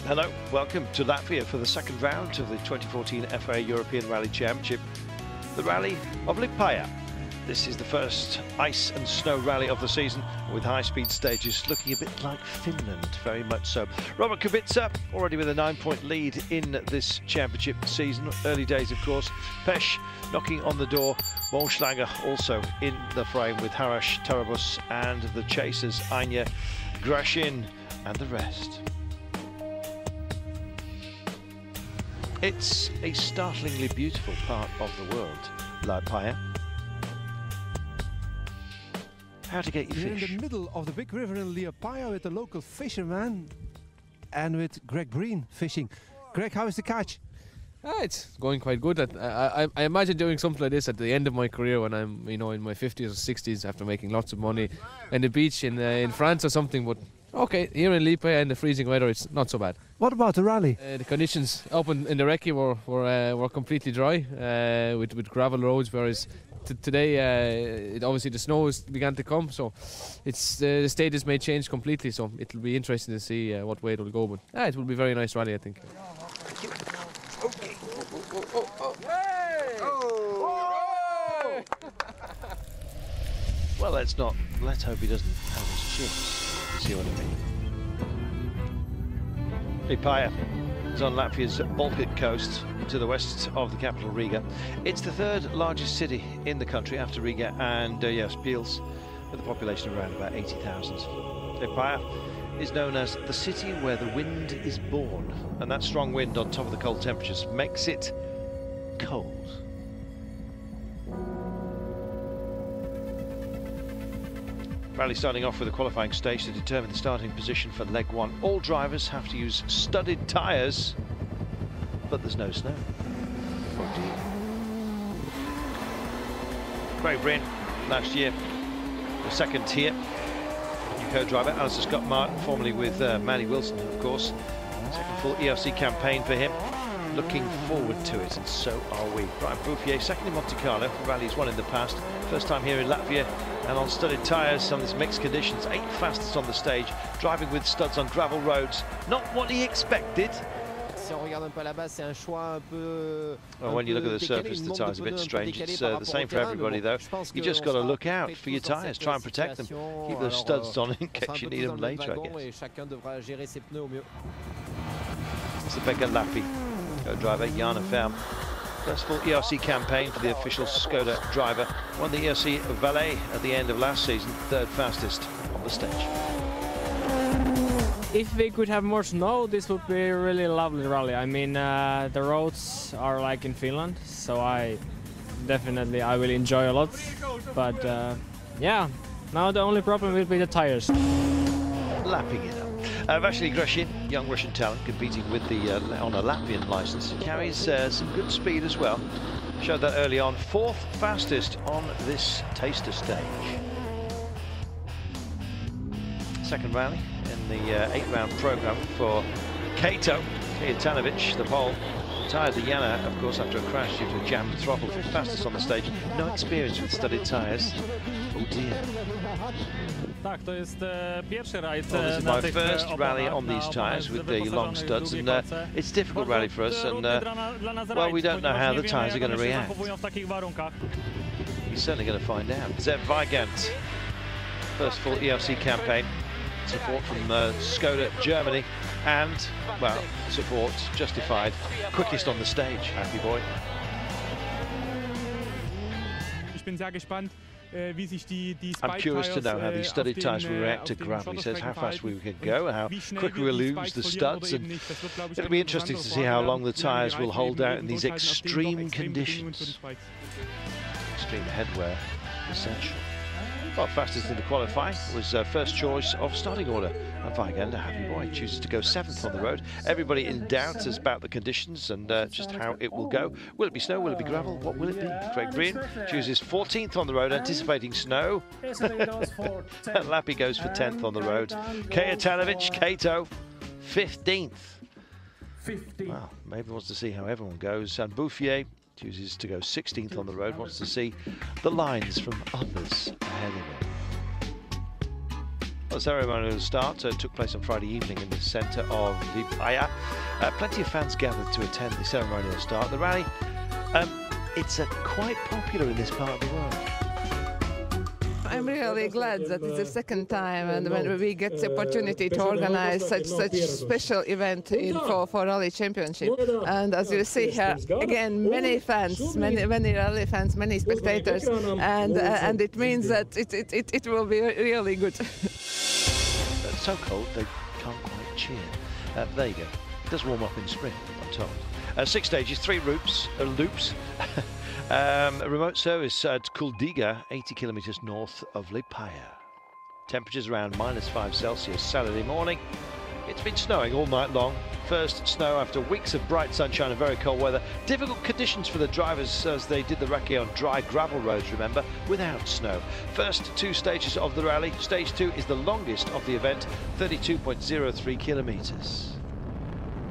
Hello, welcome to Latvia for the second round of the 2014 FA European Rally Championship, the Rally of Liepaja. This is the first ice and snow rally of the season, with high-speed stages looking a bit like Finland, very much so. Robert Kubica already with a 9-point lead in this championship season. Early days, of course. Pesh knocking on the door. Molschlager also in the frame with Harash, Tarabus and the chasers Anya, Grashin and the rest. It's a startlingly beautiful part of the world, Liepaja. How to get your fish? We're in the middle of the big river in Liepaja with the local fisherman and with Greg Breen fishing. Greg, how is the catch? It's going quite good. I imagine doing something like this at the end of my career when I'm, in my 50s or 60s after making lots of money in the beach in France or something. But okay, here in Liepāja in the freezing weather, it's not so bad. What about the rally? The conditions up in the recce were completely dry with gravel roads, whereas today obviously the snow began to come, so it's the stages may change completely. So it'll be interesting to see what way it will go. But it will be a very nice rally, I think. Okay. Well, let's hope he doesn't have his chips. You see what I mean? Liepaja is on Latvia's Baltic coast to the west of the capital Riga. It's the third largest city in the country after Riga and Ventspils, with a population of around about 80,000. Liepaja is known as the city where the wind is born, and that strong wind on top of the cold temperatures makes it cold. Rally starting off with a qualifying stage to determine the starting position for leg one. All drivers have to use studded tyres, but there's no snow. Oh dear. Craig Breen last year, the second here. New co-driver, Alistair Scott Martin, formerly with Manny Wilson, of course. Second full ERC campaign for him. Looking forward to it, and so are we. Brian Bouffier, second in Monte Carlo. Rally's won in the past. First time here in Latvia, and on studded tyres on this mixed conditions. 8th fastest on the stage, driving with studs on gravel roads. Not what he expected. Well, when you look at the surface, the tyre's a bit strange. It's the same for everybody, though. You just got to look out for your tyres, try and protect them. Keep those studs on in case you need them later, I guess. It's the Becca Lappi co-driver, Jana Ferm. First full ERC campaign for the official Skoda driver. Won the ERC Valet at the end of last season, third fastest on the stage. If we could have more snow, this would be a really lovely rally. I mean, the roads are like in Finland, so I will enjoy a lot. But yeah, now the only problem will be the tires. Lapping it up. Vasily Grashin, young Russian talent, competing with on a Latvian license. Carries some good speed as well. Showed that early on. 4th fastest on this taster stage. Second rally in the 8-round program for Kato Tanovic, the pole. Tired the Jana, of course, after a crash due to a jammed throttle. 5th fastest on the stage. No experience with studded tyres. Oh dear. This is my first rally on these tyres with the long studs, and it's a difficult rally for us, and well, we don't know how the tyres are going to react. We're certainly going to find out. Zev Weigand, first full ERC campaign, support from Skoda Germany, and, well, support justified, quickest on the stage, happy boy. I'm curious to know how these studded tyres will react to gravel. He says how fast we can go, how quick we will lose the studs, and it'll be interesting to see how long the tyres will hold out in these extreme conditions. Extreme headwear essential. Well, fastest in the qualifying was first choice of starting order. And Weigand, a happy boy, chooses to go 7th on the road. Everybody in doubt is about the conditions and just how it will go. Will it be snow? Will it be gravel? What will it be? Craig Breen chooses 14th on the road, anticipating snow. Lappi goes for 10th on the road. Kajatanovic, Kato, 15th. Well, maybe wants to see how everyone goes. And Bouffier chooses to go 16th on the road, wants to see the lines from others ahead of him. The ceremonial start took place on Friday evening in the centre of Liepaja. Plenty of fans gathered to attend the ceremonial start. The rally, it's quite popular in this part of the world. I'm really glad that it's the second time, and when we get the opportunity to organize such special event for Rally Championship. And as you see here, again, many fans, many rally fans, many spectators, and it means that it will be really good. It's so cold they can't quite cheer. There you go. It does warm up in spring, I'm told. 6 stages, 3 loops. A remote service at Kuldīga, 80 kilometres north of Liepaja. Temperatures around -5 Celsius Saturday morning. It's been snowing all night long. First snow after weeks of bright sunshine and very cold weather. Difficult conditions for the drivers as they did the recce on dry gravel roads, remember, without snow. First 2 stages of the rally. Stage 2 is the longest of the event, 32.03 kilometres.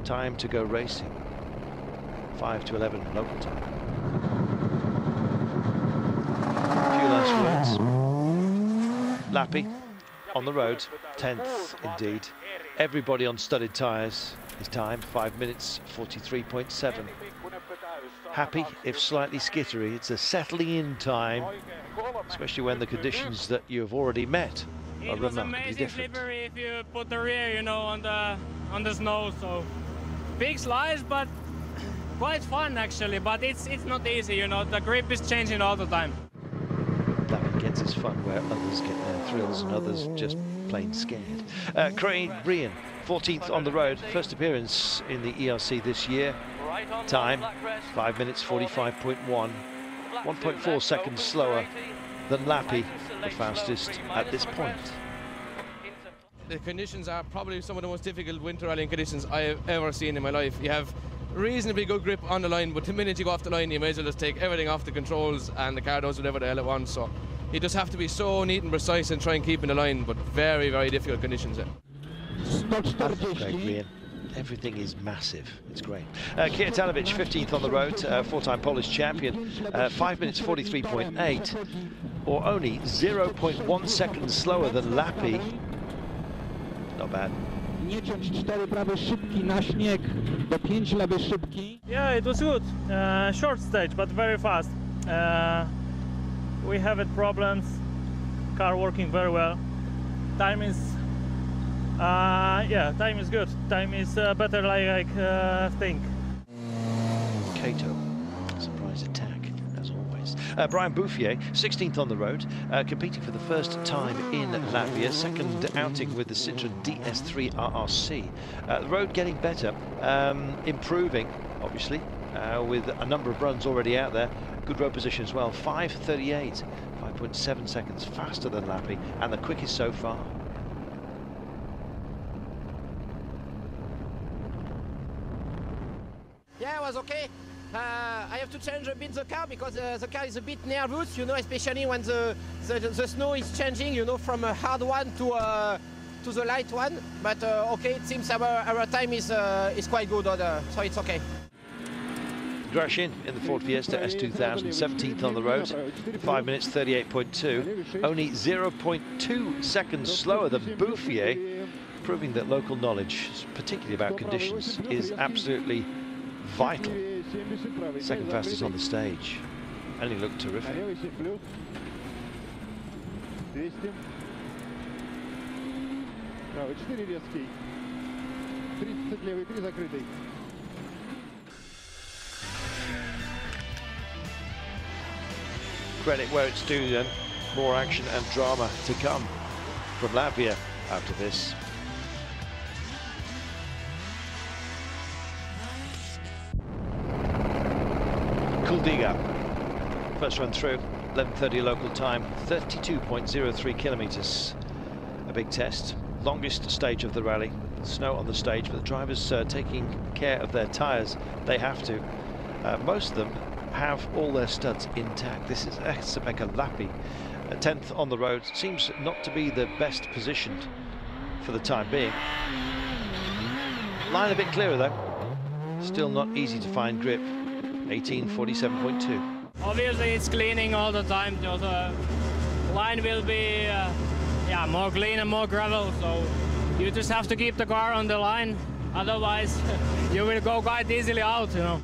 Time to go racing. 5 to 11 local time. Few last words. Lappi on the road, 10th indeed. Everybody on studded tyres. His time 5 minutes 43.7. Happy if slightly skittery. It's a settling in time, especially when the conditions that you have already met are remarkably different. If you put the rear, you know, on the snow, so big slides, but quite fun actually. But it's not easy, you know. The grip is changing all the time. That gets his fun where others get their thrills and others just plain scared. Craig Brian, 14th on the road, first appearance in the ERC this year. Time 5 minutes 45.1, 1.4 seconds slower than Lappi, the fastest at this point. The conditions are probably some of the most difficult winter rallying conditions I have ever seen in my life. You have reasonably good grip on the line, but the minute you go off the line, you may as well just take everything off the controls and the car does whatever the hell it wants. So you just have to be so neat and precise and try and keep in the line, but very, very difficult conditions. Everything is massive. It's great. Kietalovic, 15th on the road, 4-time Polish champion, 5 minutes 43.8, or only 0.1 seconds slower than Lappi. Not bad. Yeah, it was good. Short stage, but very fast. We have problems. Car working very well. Time is, yeah, time is good. Time is better, like think. Kato, surprise attack, as always. Brian Bouffier, 16th on the road, competing for the first time in Latvia, second outing with the Citroën DS3 RRC. The road getting better, improving, obviously, with a number of runs already out there. Good road position as well, 5:38, 5.7 seconds faster than Lappi, and the quickest so far. Yeah, it was okay. I have to change a bit the car because the car is a bit nervous, you know, especially when the snow is changing, you know, from a hard one to the light one. But okay, it seems our time is quite good, so it's okay. Grashin in the Ford Fiesta S2000, 17th on the road, 5 minutes 38.2, only 0.2 seconds slower than Bouffier, proving that local knowledge, particularly about conditions, is absolutely vital. Second fastest on the stage, and he looked terrific. Credit where it's due then, more action and drama to come from Latvia after this. Kuldīga, first run through, 11:30 local time, 32.03 kilometres. A big test, longest stage of the rally. Snow on the stage, but the drivers taking care of their tyres. They have to. Most of them have all their studs intact. This is Aizpute Lappi, 10th on the road. Seems not to be the best positioned for the time being. Line a bit clearer though. Still not easy to find grip. 18:47.2. Obviously it's cleaning all the time, so the line will be yeah, more clean and more gravel. So you just have to keep the car on the line, otherwise you will go quite easily out, you know.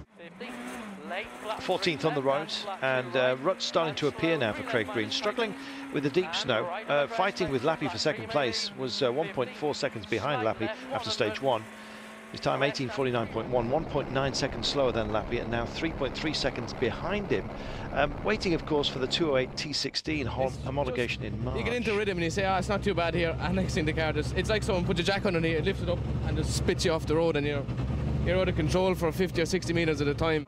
14th on the road, and ruts starting to appear now for Craig Breen, struggling with the deep snow, fighting with Lappi for second place, was 1.4 seconds behind Lappi after stage 1. His time 18:49.1, 1.9 seconds slower than Lappi, and now 3.3 seconds behind him, waiting of course for the 208 T16 homologation in March. You get into rhythm and you say, oh, it's not too bad here, and next thing the car just, it's like someone put your jack underneath, it lifts it up and just spits you off the road, and you're out of control for 50 or 60 metres at a time.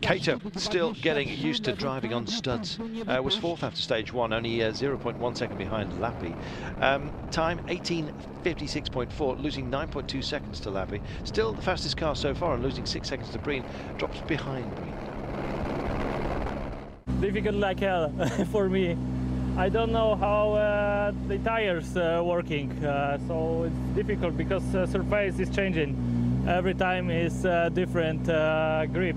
Kato still getting used to driving on studs. Was 4th after stage 1, only 0.1 second behind Lappi. Time 18:56.4, losing 9.2 seconds to Lappi. Still the fastest car so far, and losing 6 seconds to Breen. Drops behind Breen. Difficult like hell for me. I don't know how the tires working, so it's difficult because surface is changing. Every time is different grip.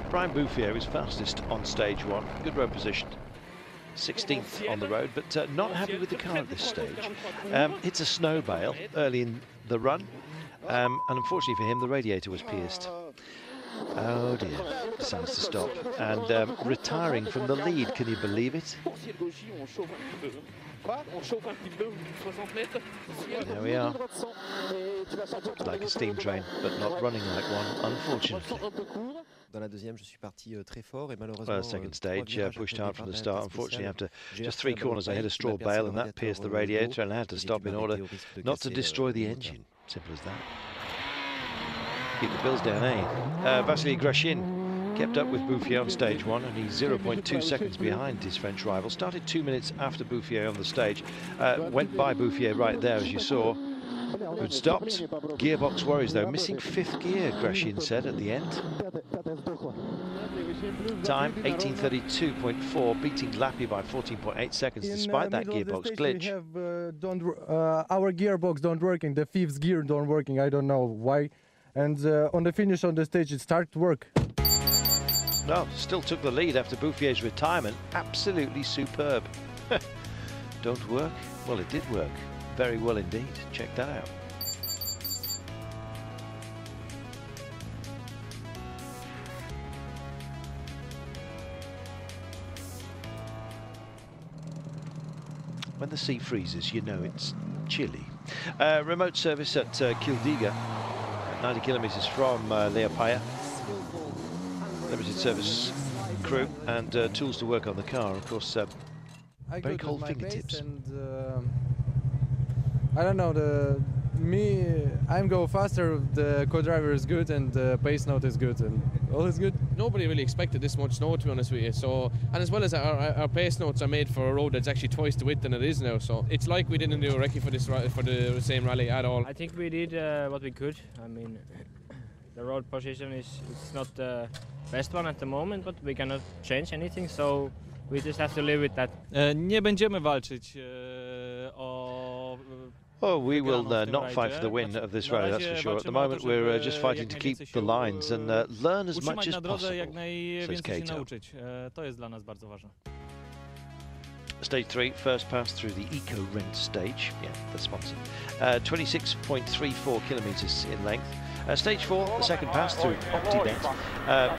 Brian Bouffier was fastest on stage 1, good road position. 16th on the road, but not happy with the car at this stage. Hits a snow bale early in the run, and unfortunately for him, the radiator was pierced. Oh dear, decides to stop, and retiring from the lead, can you believe it? There we are. Like a steam train, but not running like one, unfortunately. Well, second stage, pushed hard from the start. Unfortunately, after just 3 corners, I hit a straw bale, and that pierced the radiator, and I had to stop in order not to destroy the engine. Simple as that. Keep the bills down, eh? Vasily Grashin kept up with Bouffier on stage 1, and he's 0.2 seconds behind his French rival. Started 2 minutes after Bouffier on the stage. Went by Bouffier right there, as you saw. Who'd stopped. Gearbox worries, though. Missing 5th gear, Grashin said at the end. Time 18:32.4, beating Lappi by 14.8 seconds, despite that gearbox glitch. Our gearbox don't working. The 5th gear don't working. I don't know why. And on the finish on the stage, it started to work. No, still took the lead after Bouffier's retirement. Absolutely superb. Don't work? Well, it did work. Very well indeed. Check that out. When the sea freezes, you know it's chilly. Remote service at Kuldīga, 90 kilometres from Liepaja. Limited service crew and tools to work on the car. Of course, very cold fingertips. And, I don't know. I'm go faster. The co-driver is good, and the pace note is good, and all is good. Nobody really expected this much snow, to be honest with you. So, and as well as our pace notes are made for a road that's actually twice the width than it is now. So it's like we didn't do a recce for the same rally at all. I think we did what we could. I mean, the road position is not the best one at the moment, but we cannot change anything. So we just have to live with that. Nie będziemy walczyć o. Oh, we will not fight for the win of this rally, that's for sure. At the moment, we're just fighting to keep the lines and learn as much as possible, says Kato. To jest dla nas bardzo ważne. Stage 3, first pass through the Eco Rent stage. Yeah, that's sponsored. 26.34 kilometres in length. Stage 4, the second pass through OptiVent.